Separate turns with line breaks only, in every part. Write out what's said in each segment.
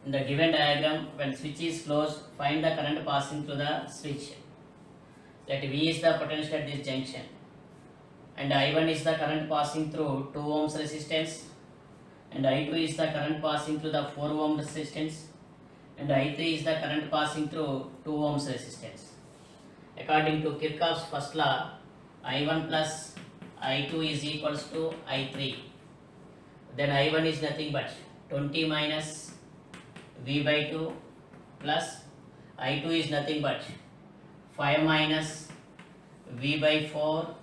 In the given diagram, when switch is closed, find the current passing through the switch. Let V is the potential at this junction, and I1 is the current passing through 2 ohms resistance, and I2 is the current passing through the 4 ohm resistance, and I3 is the current passing through 2 ohms resistance. According to Kirchhoff's first law, I1 plus I2 is equals to I3. Then I1 is nothing but 20 minus V by 2 plus I2 is nothing but 5 minus V by 4,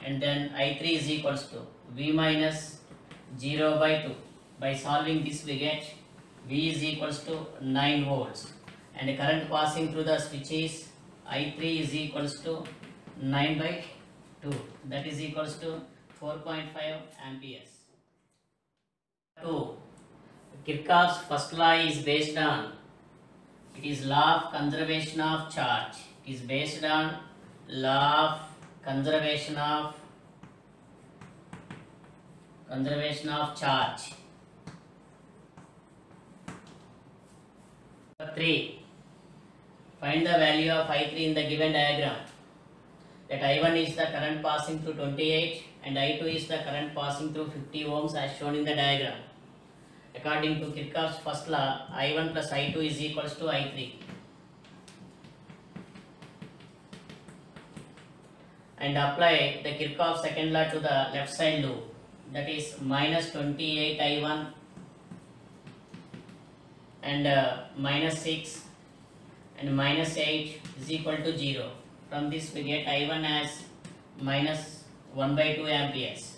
and then I3 is equals to V minus 0 by 2. By solving this we get V is equals to 9 volts, and the current passing through the switch is I3 is equals to 9 by 2, that is equals to 4.5 amperes. 2. Kirchhoff's first law is based on, it is law of conservation of charge. It is based on law of conservation of charge. 3. Find the value of I3 in the given diagram. That I1 is the current passing through 28 and I2 is the current passing through 50 ohms as shown in the diagram. According to Kirchhoff's first law, I1 plus I2 is equals to I3. And apply the Kirchhoff's second law to the left side loop. That is minus 28 I1 and minus 6 and minus 8 is equal to 0. From this we get I1 as minus 1 by 2 amperes.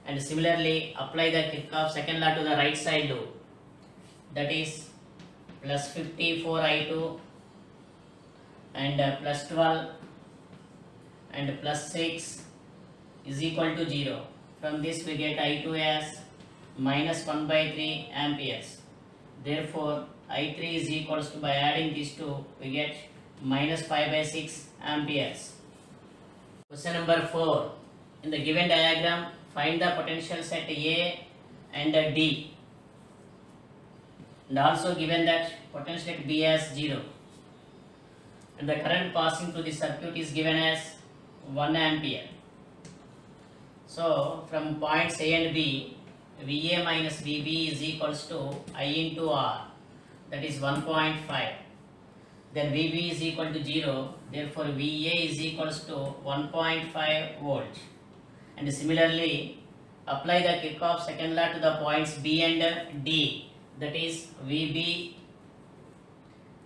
And similarly apply the Kirchhoff's second law to the right side loop. That is plus 54 I2 and plus 12 and plus 6 is equal to 0. From this we get I2 as minus 1 by 3 amperes. Therefore I3 is equals to, by adding these two, we get minus 5 by 6 amperes. Question number 4. In the given diagram, find the potentials at A and D. And also given that potential at B as 0. And the current passing through the circuit is given as 1 ampere. So from points A and B, VA minus VB is equals to I into R, that is 1.5. Then VB is equal to 0, therefore VA is equals to 1.5 volt. And similarly, apply the Kirchhoff's second law to the points B and D, that is VB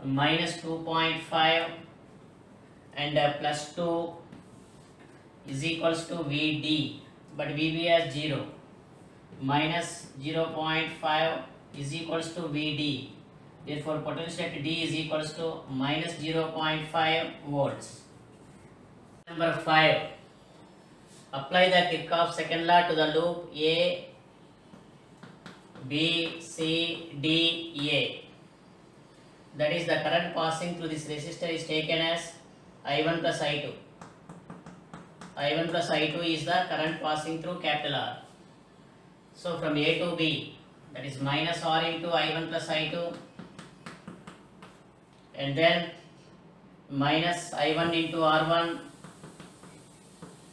minus 2.5 and plus 2 is equals to VD, but VB as 0. Minus 0.5 is equals to VD. Therefore potential at D is equals to minus 0.5 volts. Number 5. Apply the Kirchhoff's second law to the loop A, B, C, D, A. That is, the current passing through this resistor is taken as I1 plus I2. I1 plus I2 is the current passing through capital R. So from A to B, that is minus R into I1 plus I2, and then minus I1 into R1,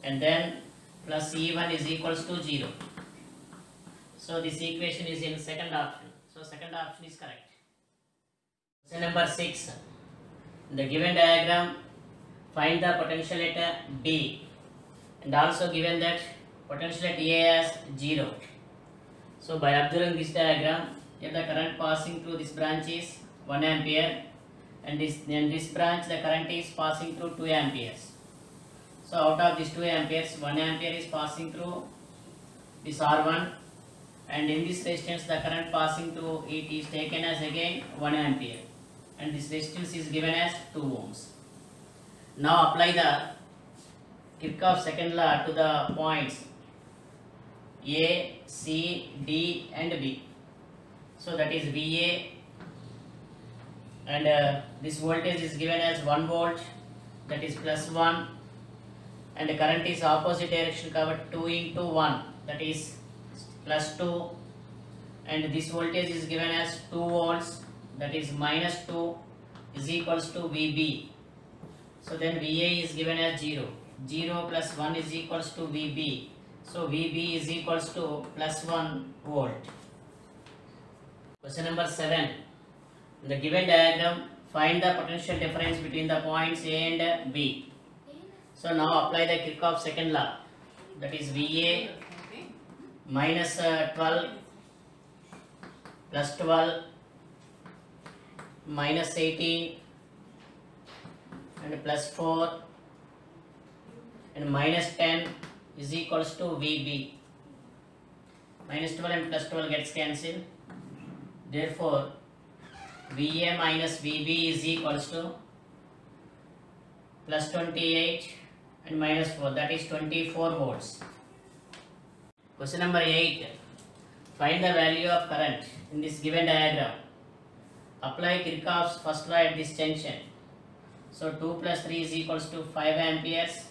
and then plus E1 is equals to 0. So this equation is in second option. So second option is correct. Question number 6. In the given diagram, find the potential at B, and also given that potential at A as 0. So by observing this diagram, if the current passing through this branch is 1 ampere, and this branch the current is passing through 2 amperes. So out of these 2 amperes, 1 ampere is passing through this R1, and in this resistance the current passing through it is taken as again 1 ampere, and this resistance is given as 2 ohms. Now apply the Kirchhoff's second law to the points A, C, D and B. So that is VA, and this voltage is given as 1 volt, that is plus 1, and the current is opposite direction covered 2 into 1, that is plus 2, and this voltage is given as 2 volts, that is minus 2 is equals to VB. So then VA is given as 0. 0 plus 1 is equals to VB. So VB is equals to plus 1 volt. Question number 7. In the given diagram, find the potential difference between the points A and B. So now apply the Kirchhoff's second law. That is VA minus 12 plus 12 minus 18 and plus 4 and minus 10 is equals to VB. Minus 12 and plus 12 gets cancelled. Therefore, VA minus VB is equals to plus 28 and minus 4, that is 24 volts. Question number 8. Find the value of current in this given diagram. Apply Kirchhoff's first law at this junction. So 2 plus 3 is equals to 5 amperes,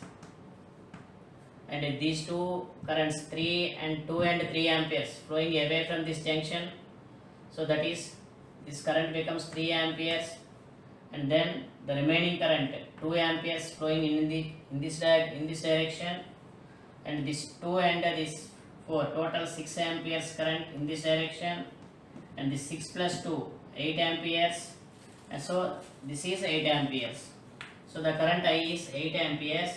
and these two currents 3 and 2 and 3 amperes flowing away from this junction. So that is, this current becomes 3 amperes, and then the remaining current 2 amperes flowing in this direction, and this 2 and this 4, total 6 amperes current in this direction, and this 6 plus 2 8 amperes, and so this is 8 amperes. So the current I is 8 amperes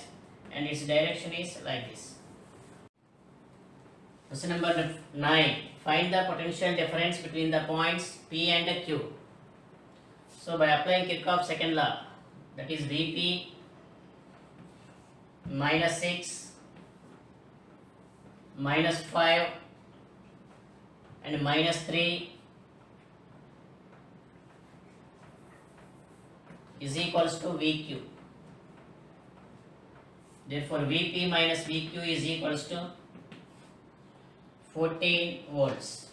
and its direction is like this. Question number 9. Find the potential difference between the points P and Q. So by applying Kirchhoff's second law, that is Vp minus 6 minus 5 and minus 3 is equals to Vq. Therefore, Vp minus Vq is equals to 14 volts.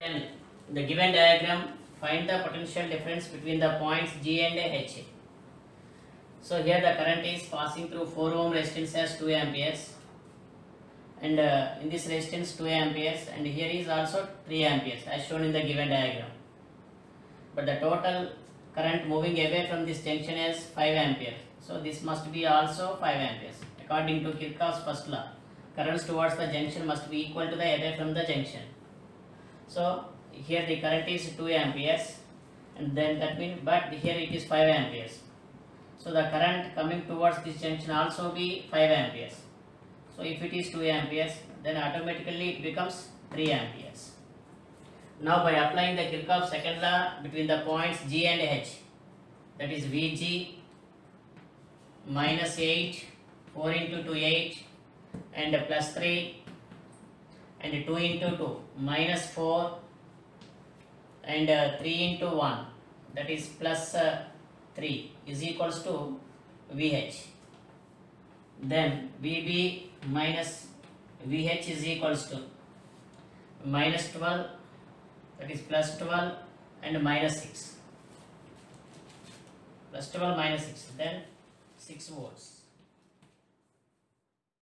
Then, in the given diagram, find the potential difference between the points G and H. So here the current is passing through 4 ohm resistance as 2 amperes, and in this resistance 2 amperes, and here is also 3 amperes as shown in the given diagram. But the total current moving away from this junction is 5 amperes. So this must be also 5 amperes. According to Kirchhoff's first law, currents towards the junction must be equal to the away from the junction. So here the current is 2 amperes, and then that means, but here it is 5 amperes. So the current coming towards this junction also be 5 amperes. So if it is 2 amperes, then automatically it becomes 3 amperes. Now by applying the Kirchhoff's second law between the points G and H, that is Vg minus 8, 4 into 2 8, and plus 3, and 2 into 2 minus 4, and 3 into 1, that is plus 3 is equals to Vh. Then Vb minus Vh is equals to minus 12, that is plus 12 and minus 6. Plus 12 minus 6, then 6 volts.